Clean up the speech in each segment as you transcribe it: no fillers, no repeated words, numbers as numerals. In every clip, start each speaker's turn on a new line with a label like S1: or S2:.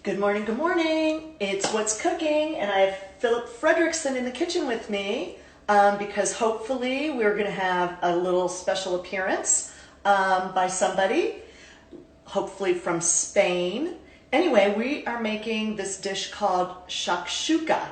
S1: Good morning, good morning. It's What's Cooking, and I have Philip Fredrickson in the kitchen with me because hopefully we're going to have a little special appearance by somebody, hopefully from Spain. Anyway, we are making this dish called Shakshuka.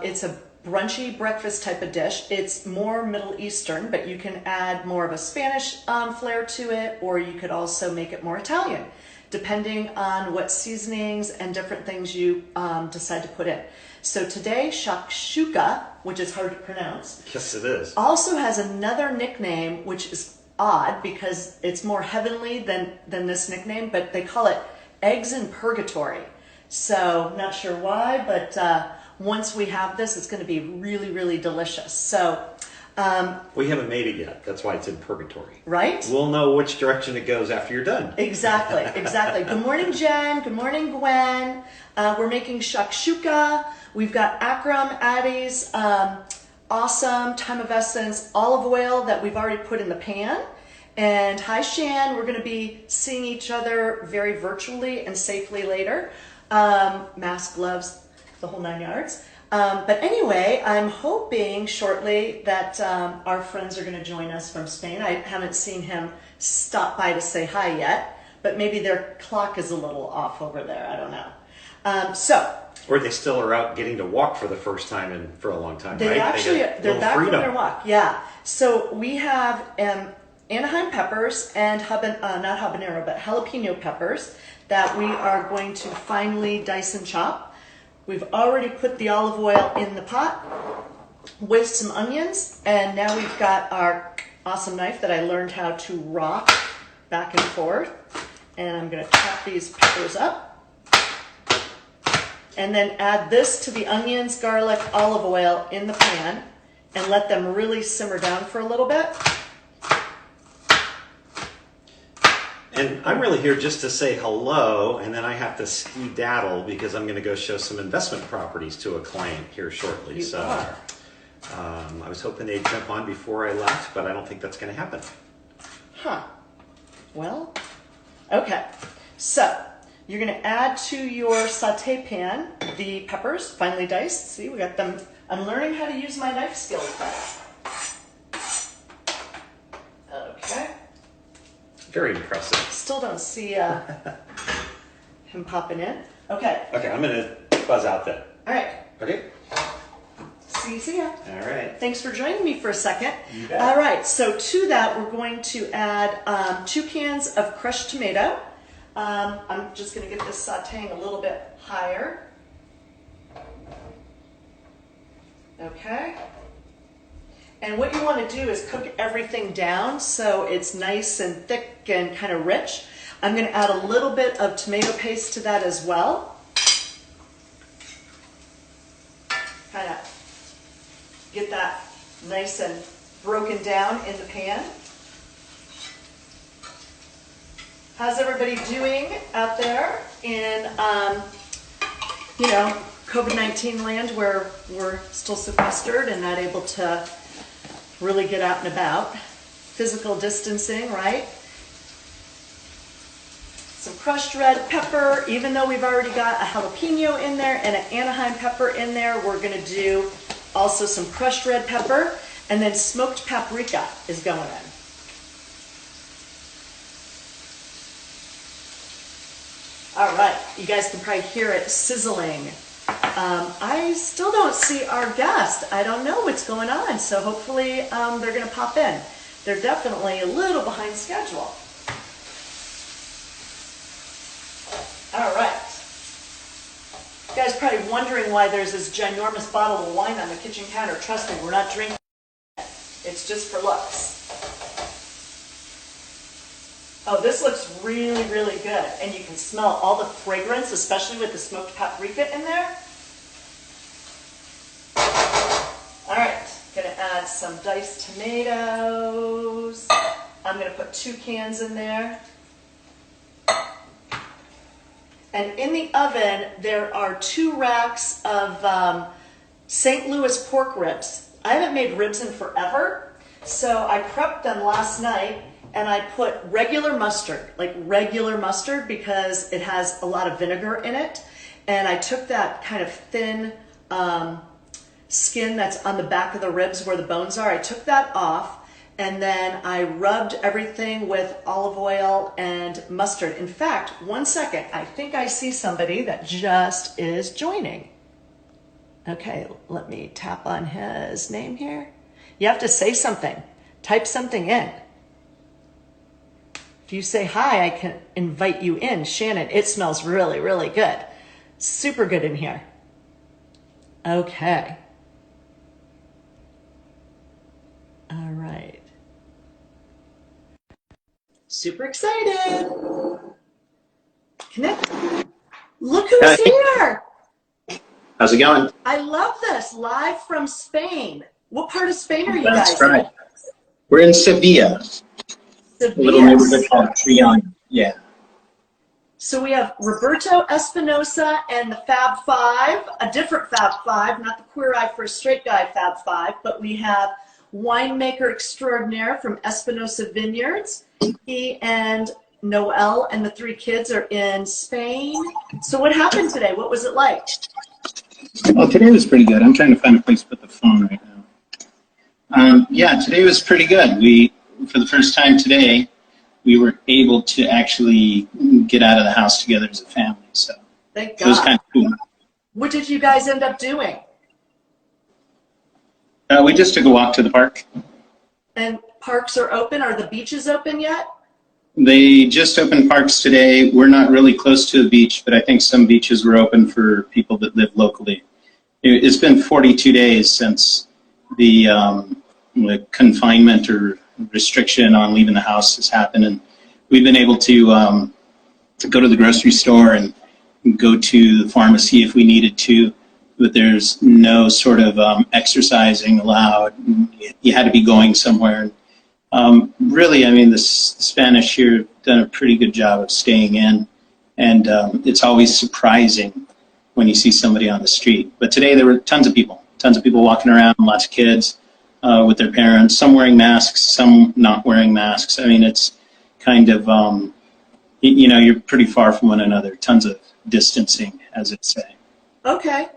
S1: It's a brunchy breakfast type of dish. It's more Middle Eastern, but you can add more of a Spanish flair to it, or you could also make it more Italian, depending on what seasonings and different things you decide to put in. So today, Shakshuka, which is hard to pronounce,
S2: yes it is,
S1: also has another nickname, which is odd because it's more heavenly than this nickname, but they call it eggs in purgatory. So not sure why, but once we have this, it's going to be really, really delicious. So
S2: we haven't made it yet. That's why it's in purgatory.
S1: Right?
S2: We'll know which direction it goes after you're done.
S1: Exactly, exactly. Good morning, Jen. Good morning, Gwen. We're making shakshuka. We've got Akram Addy's awesome time of essence olive oil that we've already put in the pan. And hi, Shan. We're going to be seeing each other very virtually and safely later. Mask, gloves, the whole 9 yards. But anyway, I'm hoping shortly that our friends are going to join us from Spain. I haven't seen him stop by to say hi yet, but maybe their clock is a little off over there. I don't know.
S2: Or they still are out getting to walk for the first time for a long time,
S1: they
S2: right?
S1: Actually, they're back
S2: freedom.
S1: on their walk. Yeah. So we have Anaheim peppers and not habanero, but jalapeno peppers that we are going to finely dice and chop. We've already put the olive oil in the pot with some onions, and now we've got our awesome knife that I learned how to rock back and forth. And I'm going to chop these peppers up. And then add this to the onions, garlic, olive oil in the pan and let them really simmer down for a little bit.
S2: And I'm really here just to say hello, and then I have to skedaddle because I'm going to go show some investment properties to a client here shortly.
S1: You are.
S2: I was hoping they'd jump on before I left, but I don't think that's going to happen.
S1: Huh. Well, okay. So you're going to add to your saute pan the peppers, finely diced. See, we got them. I'm learning how to use my knife skills better. Okay.
S2: Very impressive.
S1: Still don't see him popping in. Okay.
S2: Okay, I'm going to buzz out then.
S1: All right.
S2: Okay.
S1: See ya.
S2: All right.
S1: Thanks for joining me for a second.
S2: You bet.
S1: All right, so to that, we're going to add 2 cans of crushed tomato. I'm just going to get this sauteing a little bit higher. Okay. And what you want to do is cook everything down so it's nice and thick and kind of rich. I'm going to add a little bit of tomato paste to that as well. Kind of get that nice and broken down in the pan. How's everybody doing out there in, COVID-19 land where we're still sequestered and not able to really get out and about? Physical distancing, right? Some crushed red pepper. Even though we've already got a jalapeno in there and an Anaheim pepper in there, we're going to do also some crushed red pepper, and then smoked paprika is going in. All right, you guys can probably hear it sizzling. I still don't see our guest. I don't know what's going on, so hopefully they're going to pop in. They're definitely a little behind schedule. All right. You guys are probably wondering why there's this ginormous bottle of wine on the kitchen counter. Trust me, we're not drinking it. It's just for looks. Oh, this looks really, really good. And you can smell all the fragrance, especially with the smoked paprika in there. All right, gonna add some diced tomatoes. I'm gonna put 2 cans in there. And in the oven, there are 2 racks of St. Louis pork ribs. I haven't made ribs in forever, so I prepped them last night and I put regular mustard, like regular mustard, because it has a lot of vinegar in it. And I took that kind of thin skin that's on the back of the ribs where the bones are. I took that off, and then I rubbed everything with olive oil and mustard. In fact, one second, I think I see somebody that just is joining. Okay, let me tap on his name here. You have to say something. Type something in. If you say hi, I can invite you in. Shannon, it smells really, really good. Super good in here. Okay. All right. Super excited. Connect. Look who's here.
S3: How's it going?
S1: I love this. Live from Spain. What part of Spain are you
S3: That's
S1: guys
S3: right.
S1: in?
S3: We're in Sevilla.
S1: Sevilla.
S3: A little neighborhood called Triana. Yeah.
S1: So we have Roberto Espinosa and the Fab Five, a different Fab Five, not the Queer Eye for a Straight Guy Fab Five, but we have winemaker extraordinaire from Espinosa Vineyards. He and Noel and the three kids are in Spain. So what happened today? What was it like?
S3: Well, today was pretty good. I'm trying to find a place to put the phone right now. Yeah, today was pretty good. For the first time today, we were able to actually get out of the house together as a family. So
S1: Thank God.
S3: it was kind of cool.
S1: What did you guys end up doing?
S3: We just took a walk to the park.
S1: And parks are open? Are the beaches open yet?
S3: They just opened parks today. We're not really close to the beach, but I think some beaches were open for people that live locally. It's been 42 days since the confinement or restriction on leaving the house has happened, and we've been able to go to the grocery store and go to the pharmacy if we needed to, but there's no sort of exercising allowed. You had to be going somewhere. Really, I mean, the Spanish here have done a pretty good job of staying in, and it's always surprising when you see somebody on the street. But today there were tons of people walking around, lots of kids with their parents, some wearing masks, some not wearing masks. I mean, it's kind of, you know, you're pretty far from one another, tons of distancing, as it say.
S1: Okay.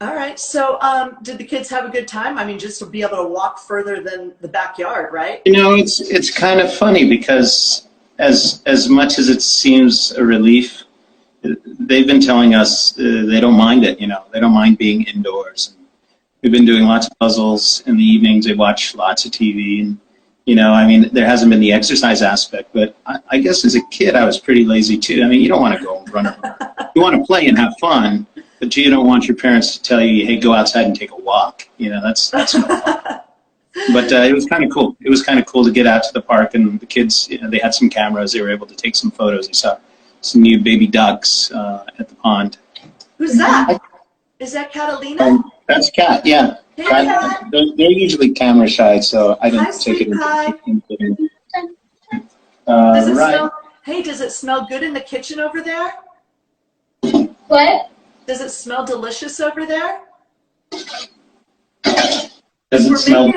S1: All right. So did the kids have a good time? I mean, just to be able to walk further than the backyard, right?
S3: You know, it's kind of funny because as much as it seems a relief, they've been telling us they don't mind it, you know. They don't mind being indoors. We've been doing lots of puzzles in the evenings. They watch lots of TV. And, you know, I mean, there hasn't been the exercise aspect. But I guess as a kid, I was pretty lazy, too. I mean, you don't want to go and run around. You want to play and have fun. But you don't want your parents to tell you, hey, go outside and take a walk. You know, that's no fun. But it was kind of cool. It was kind of cool to get out to the park, and the kids, you know, they had some cameras. They were able to take some photos. They saw some new baby ducks at the pond.
S1: Who's that? Is that Catalina?
S3: That's Kat, yeah.
S1: Hey, Kat.
S3: They're usually camera shy, so I didn't take it into
S1: Does it smell? Hey, does it smell good in the kitchen over there?
S4: What?
S1: Does it smell delicious over there?
S3: Doesn't smell.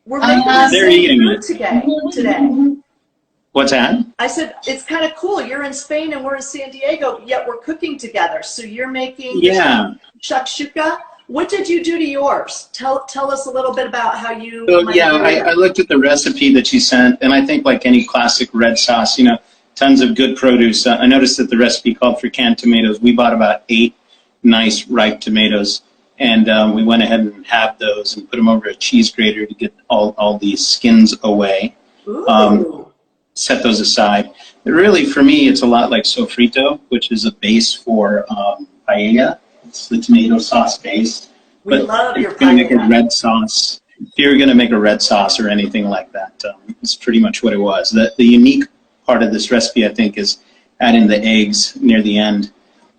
S1: We're making the
S3: They're
S1: same
S3: eating
S1: food
S3: it.
S1: today.
S3: What's that?
S1: I said, it's kind of cool. You're in Spain and we're in San Diego, yet we're cooking together. So you're making shakshuka. What did you do to yours? Tell us a little bit about how you...
S3: So, yeah, I looked at the recipe that you sent, and I think like any classic red sauce, you know, tons of good produce. I noticed that the recipe called for canned tomatoes. We bought about 8 nice ripe tomatoes, and we went ahead and halved those and put them over a cheese grater to get all the skins away. Set those aside. But really, for me, it's a lot like sofrito, which is a base for paella. It's the tomato sauce base.
S1: We love your
S3: paella. If you're going to make a red sauce, if you're going to make a red sauce or anything like that, it's pretty much what it was. The unique part of this recipe, I think, is adding the eggs near the end.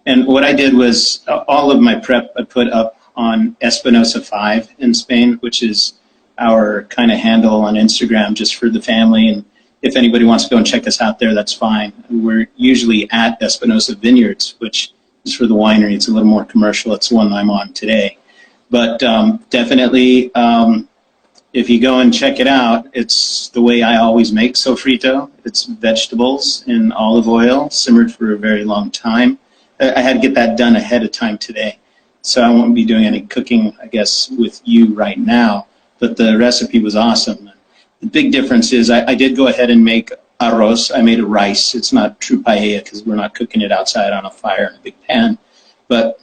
S3: And what I did was all of my prep I put up on Espinosa 5 in Spain, which is our kind of handle on Instagram just for the family. And if anybody wants to go and check us out there, that's fine. We're usually at Espinosa Vineyards, which is for the winery. It's a little more commercial. It's the one I'm on today. But definitely, if you go and check it out, it's the way I always make sofrito. It's vegetables in olive oil, simmered for a very long time. I had to get that done ahead of time today, so I won't be doing any cooking, I guess, with you right now, but the recipe was awesome. The big difference is I did go ahead and make arroz. I made a rice. It's not true paella because we're not cooking it outside on a fire in a big pan, but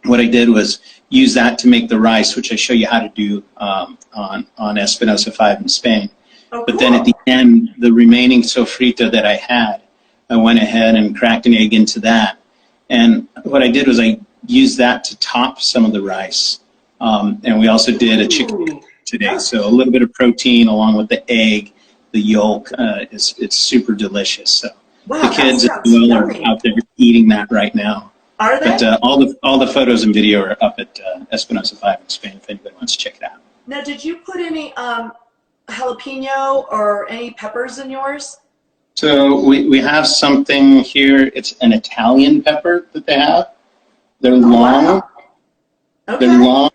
S3: what I did was use that to make the rice, which I show you how to do on Espinosa 5 in Spain.
S1: Oh,
S3: But
S1: cool.
S3: then at the end, the remaining sofrito that I had, I went ahead and cracked an egg into that. And what I did was I used that to top some of the rice. And we also did a chicken today. So a little bit of protein along with the egg, the yolk. It's super delicious. So
S1: Wow,
S3: the kids
S1: that
S3: as well
S1: sounds
S3: are
S1: yummy.
S3: out there eating that right now.
S1: Are they?
S3: But all the photos and video are up at Espinosa 5 in Spain if anybody wants to check it out.
S1: Now, did you put any jalapeno or any peppers in yours?
S3: So we have something here. It's an Italian pepper that they have. They're long.
S1: Wow. Okay.
S3: They're long.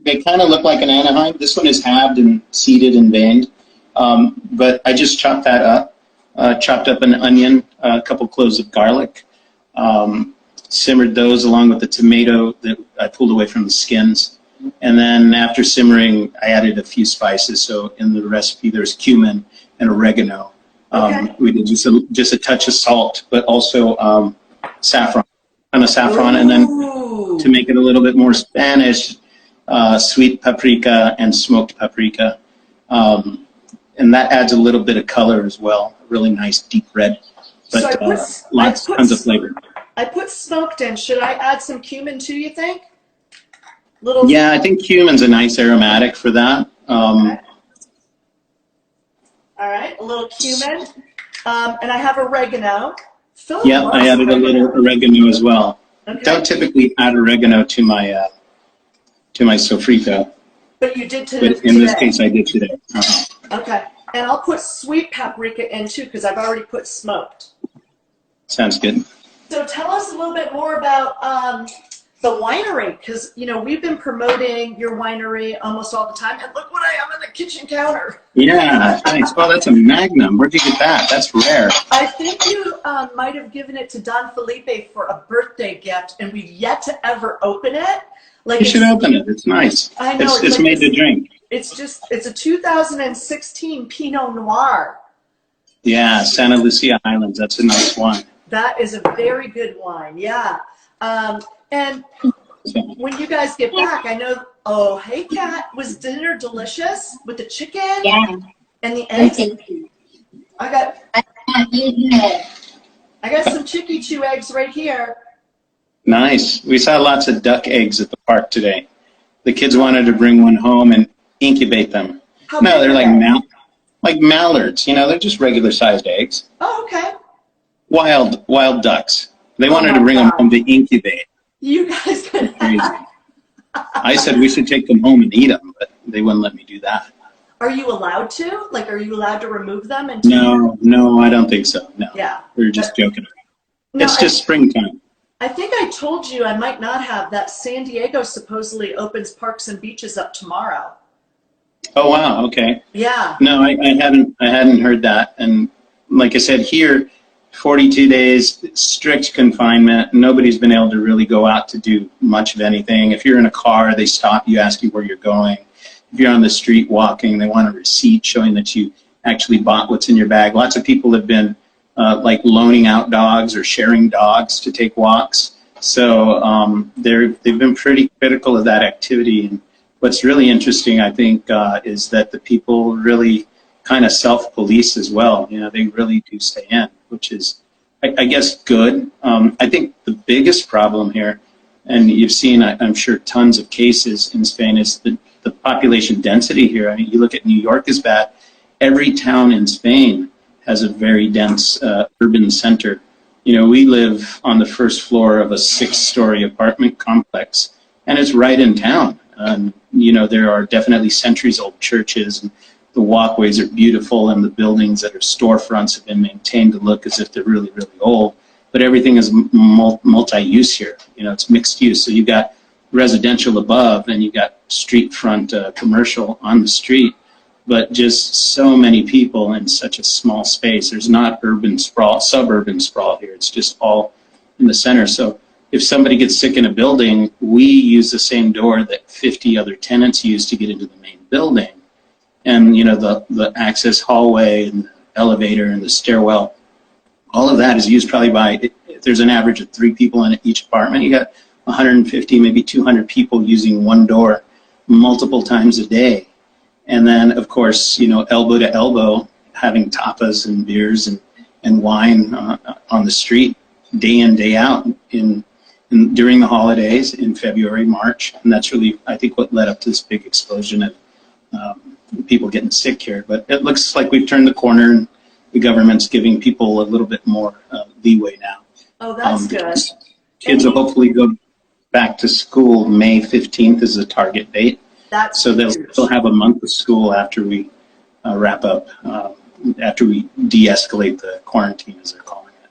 S3: They kind of look like an Anaheim. This one is halved and seeded and veined. But I just chopped that up. Chopped up an onion, a couple cloves of garlic. Simmered those along with the tomato that I pulled away from the skins. And then after simmering, I added a few spices. So in the recipe, there's cumin and oregano.
S1: Okay.
S3: We did just a touch of salt, but also saffron, and then
S1: Ooh.
S3: to make it a little bit more Spanish, sweet paprika and smoked paprika. And that adds a little bit of color as well, a really nice deep red, but tons of flavor.
S1: I put smoked in. Should I add some cumin too, you think? Little.
S3: Yeah, I think cumin's a nice aromatic for that.
S1: Okay. All right, a little cumin. And I have oregano. Philip
S3: Yeah,
S1: loves
S3: I added a little oregano as well.
S1: Okay.
S3: Don't typically add oregano to my sofrito,
S1: But you did
S3: but
S1: today.
S3: in this case I did today.
S1: Okay. And I'll put sweet paprika in too because I've already put smoked.
S3: Sounds good.
S1: So tell us a little bit more about the winery, because we've been promoting your winery almost all the time, and look what I have on the kitchen counter.
S3: Yeah, thanks. Well, that's a Magnum. Where'd you get that? That's rare.
S1: I think you might have given it to Don Felipe for a birthday gift, and we've yet to ever open it. Like
S3: You should open it. It's nice.
S1: I know,
S3: It's
S1: it's like
S3: made to drink.
S1: It's a 2016 Pinot Noir.
S3: Yeah, Santa Lucia Islands. That's a nice wine.
S1: That is a very good wine, yeah. And when you guys get back, I know, oh, hey, Kat, was dinner delicious with the chicken
S4: Yeah.
S1: and the eggs?
S4: Okay.
S1: I got
S4: I'm eating it.
S1: some Chicky Chew eggs right here.
S3: Nice. We saw lots of duck eggs at the park today. The kids wanted to bring one home and incubate them.
S1: How
S3: No,
S1: big
S3: they're
S1: are
S3: like
S1: they?
S3: mallards. They're just regular sized eggs.
S1: Oh, okay.
S3: Wild ducks. They
S1: Oh
S3: wanted
S1: my
S3: to bring them
S1: God.
S3: home to incubate.
S1: You guys can
S3: Crazy. I said we should take them home and eat them, but they wouldn't let me do that.
S1: Are you allowed to? Like, are you allowed to remove them? And
S3: No, I don't think so. No.
S1: Yeah.
S3: We were just joking around.
S1: No,
S3: It's just springtime.
S1: I think I told you, I might not have, that San Diego supposedly opens parks and beaches up tomorrow.
S3: Oh wow, okay.
S1: Yeah.
S3: No, I hadn't heard that. And like I said, here 42 days, strict confinement. Nobody's been able to really go out to do much of anything. If you're in a car, they stop you, ask you where you're going. If you're on the street walking, they want a receipt showing that you actually bought what's in your bag. Lots of people have been like loaning out dogs or sharing dogs to take walks. So they've been pretty critical of that activity. And what's really interesting, I think, is that the people really kind of self-police as well. They really do stay in, which is, I guess, good. I think the biggest problem here, and you've seen, I'm sure, tons of cases in Spain, is the population density here. I mean, you look at New York is bad. Every town in Spain has a very dense urban center. We live on the first floor of a 6-story apartment complex, and it's right in town. There are definitely centuries-old churches, and the walkways are beautiful, and the buildings that are storefronts have been maintained to look as if they're really, really old. But everything is multi-use here. It's mixed use. So you've got residential above, and you've got street front commercial on the street. but just so many people in such a small space. There's not urban sprawl, suburban sprawl here. It's just all in the center. So if somebody gets sick in a building, we use the same door that 50 other tenants use to get into the main building. And, you know, the access hallway and the elevator and the stairwell, all of that is used probably by, if there's an average of 3 people in each apartment, you got 150, maybe 200 people using one door multiple times a day. And then, of course, you know, elbow to elbow, having tapas and beers and wine on the street day in, day out during the holidays in February, March. And that's really, I think, what led up to this big explosion of people getting sick here. But it looks like we've turned the corner and the government's giving people a little bit more leeway now.
S1: Oh, that's good.
S3: Kids will hopefully go back to school. May 15th is the target date.
S1: That's
S3: so they'll still have a month of school after we wrap up, after we de-escalate the quarantine, as they're calling it.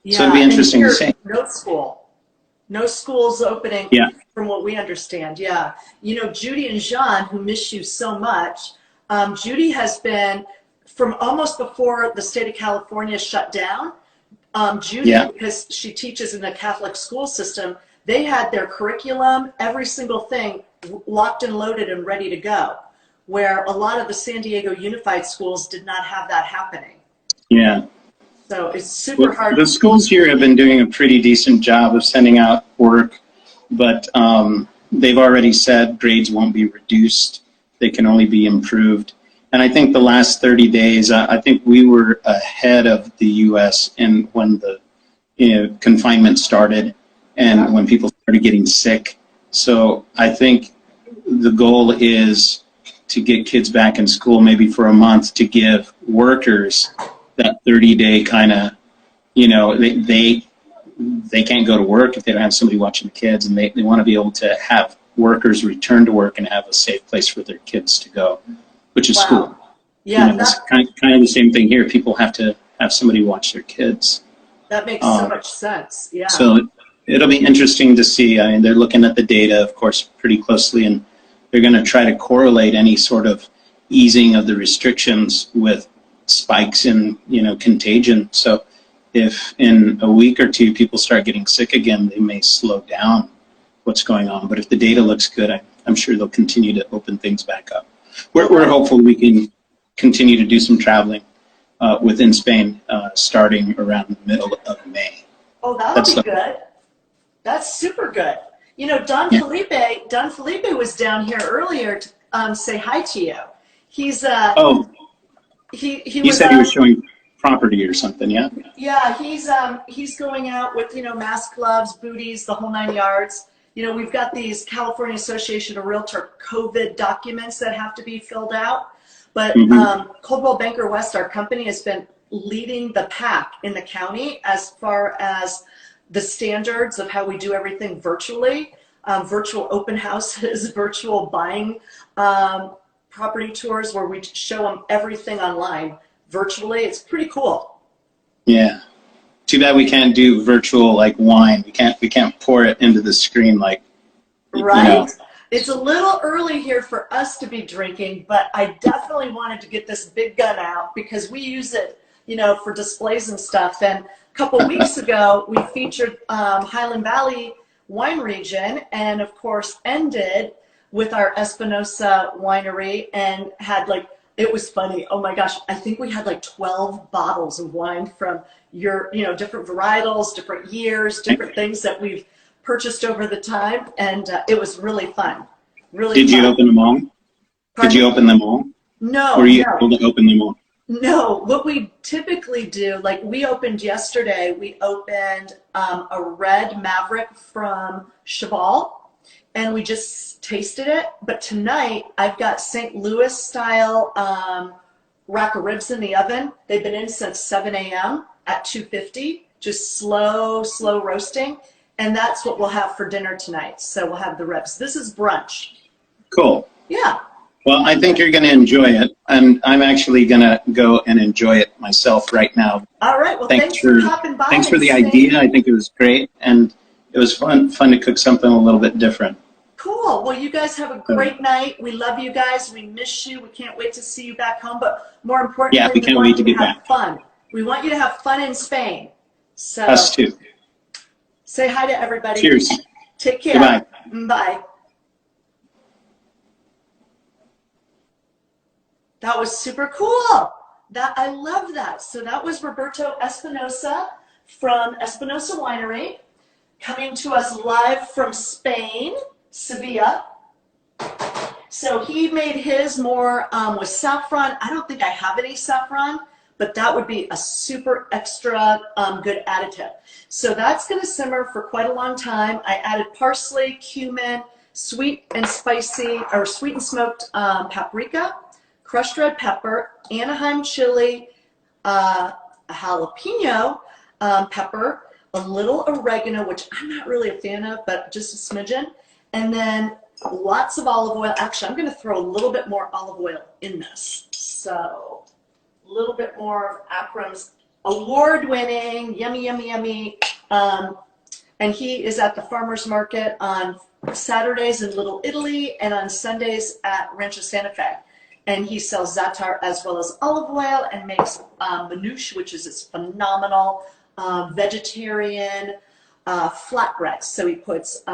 S1: Yeah,
S3: so it'd be interesting to see.
S1: No school. No schools opening,
S3: yeah.
S1: From what we understand. Yeah. You know, Judy and Jean, who miss you so much, Judy has been, from almost before the state of California shut down, Judy, because she teaches in a Catholic school system, they had their curriculum, every single thing locked and loaded and ready to go, where a lot of the San Diego Unified schools did not have that happening.
S3: Yeah.
S1: So it's super hard.
S3: The schools here have been doing a pretty decent job of sending out work, but they've already said grades won't be reduced. They can only be improved. And I think the last 30 days, I think we were ahead of the U.S. in when the confinement started and when people started getting sick. So I think the goal is to get kids back in school maybe for a month, to give workers that 30-day kind of, you know, they can't go to work if they don't have somebody watching the kids, and they want to be able to have workers return to work and have a safe place for their kids to go, which is school.
S1: Yeah,
S3: you know, it's kind of the same thing here. People have to have somebody watch their kids.
S1: That makes so much sense. Yeah.
S3: So it'll be interesting to see. I mean, they're looking at the data, of course, pretty closely, and they're going to try to correlate any sort of easing of the restrictions with spikes in, you know, contagion. So if in a week or two people start getting sick again, they may slow down what's going on. But if the data looks good, I'm sure they'll continue to open things back up. We're hopeful we can continue to do some traveling within Spain starting around the middle of May.
S1: Oh, that'll be good. That's super good. You know, Don Felipe was down here earlier to say hi to you. He's he
S3: said he was showing property or something. Yeah.
S1: Yeah, he's going out with, you know, mask, gloves, booties, the whole 9 yards. You know, we've got these California Association of Realtor COVID documents that have to be filled out. But Coldwell Banker West, our company, has been leading the pack in the county as far as the standards of how we do everything virtually, virtual open houses, virtual buying property tours where we show them everything online virtually. It's pretty cool.
S3: Yeah. Too bad we can't do virtual like wine. We can't pour it into the screen like.
S1: Right.
S3: You know.
S1: It's a little early here for us to be drinking, but I definitely wanted to get this big gun out because we use it, you know, for displays and stuff. And a couple weeks ago, we featured Highland Valley wine region, and of course ended with our Espinosa winery, and had like, it was funny. Oh my gosh, I think we had like 12 bottles of wine from your, you know, different varietals, different years, different things that we've purchased over the time, and it was really fun. Really.
S3: Did you open them all?
S1: Pardon?
S3: Did you open them all?
S1: No.
S3: Or were you able to open them all?
S1: No. What we typically do, like we opened yesterday, we opened a red Maverick from Cheval, and we just tasted it. But tonight, I've got St. Louis style rack of ribs in the oven. They've been in since 7 a.m. at 250, just slow roasting. And that's what we'll have for dinner tonight. So we'll have the ribs. This is brunch.
S3: Cool.
S1: Yeah.
S3: Well, I think you're going to enjoy it, and I'm actually going to go and enjoy it myself right now.
S1: All right. Well, thanks for popping by.
S3: Thanks for the idea. I think it was great, and it was fun to cook something a little bit different.
S1: Cool. Well, you guys have a great night. We love you guys. We miss you. We can't wait to see you back home. But more importantly,
S3: Yeah, we can't
S1: want
S3: wait to
S1: you
S3: get
S1: have
S3: back.
S1: fun. We want you to have fun in Spain. So
S3: Us too.
S1: say hi to everybody.
S3: Cheers.
S1: Take care.
S3: Goodbye.
S1: Bye. That was super cool. I love that. So that was Roberto Espinosa from Espinosa Winery, coming to us live from Spain, Sevilla. So he made his more with saffron. I don't think I have any saffron, but that would be a super extra good additive. So that's going to simmer for quite a long time. I added parsley, cumin, sweet and spicy, or sweet and smoked paprika, crushed red pepper, Anaheim chili, a jalapeno pepper, a little oregano, which I'm not really a fan of, but just a smidgen, and then lots of olive oil. Actually, I'm going to throw a little bit more olive oil in this. So a little bit more of Akram's award-winning, yummy, yummy, yummy. And he is at the farmer's market on Saturdays in Little Italy and on Sundays at Rancho Santa Fe. And he sells za'atar as well as olive oil and makes manouche, which is this phenomenal vegetarian flatbreads. So he puts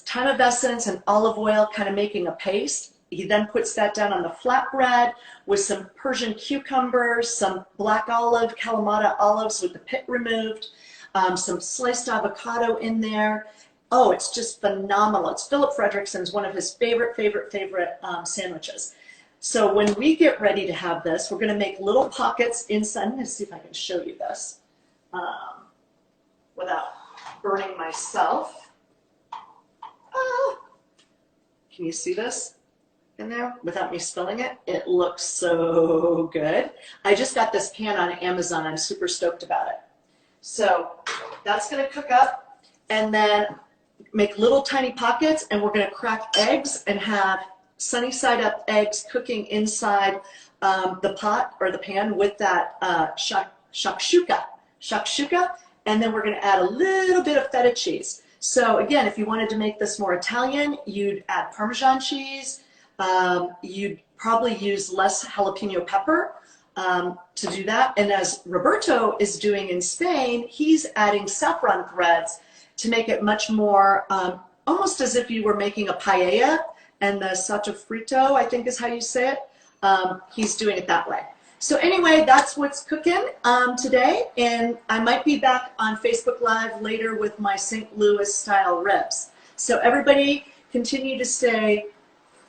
S1: thyme essence and olive oil, kind of making a paste. He then puts that down on the flatbread with some Persian cucumbers, some black olive, Kalamata olives with the pit removed, some sliced avocado in there. Oh, it's just phenomenal. It's Philip Frederickson's one of his favorite sandwiches. So when we get ready to have this, we're going to make little pockets inside. I'm going to see if I can show you this without burning myself. Can you see this in there without me spilling it? It looks so good. I just got this pan on Amazon. I'm super stoked about it. So that's going to cook up, and then make little tiny pockets, and we're going to crack eggs and have sunny side up eggs cooking inside the pot or the pan with that shakshuka, and then we're going to add a little bit of feta cheese. So again, if you wanted to make this more Italian, you'd add Parmesan cheese. You'd probably use less jalapeno pepper to do that. And as Roberto is doing in Spain, he's adding saffron threads to make it much more, almost as if you were making a paella, and the sofrito, I think is how you say it. He's doing it that way. So anyway, that's what's cooking today, and I might be back on Facebook Live later with my St. Louis style ribs. So everybody continue to stay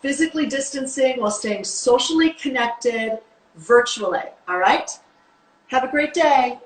S1: physically distancing while staying socially connected virtually, all right? Have a great day.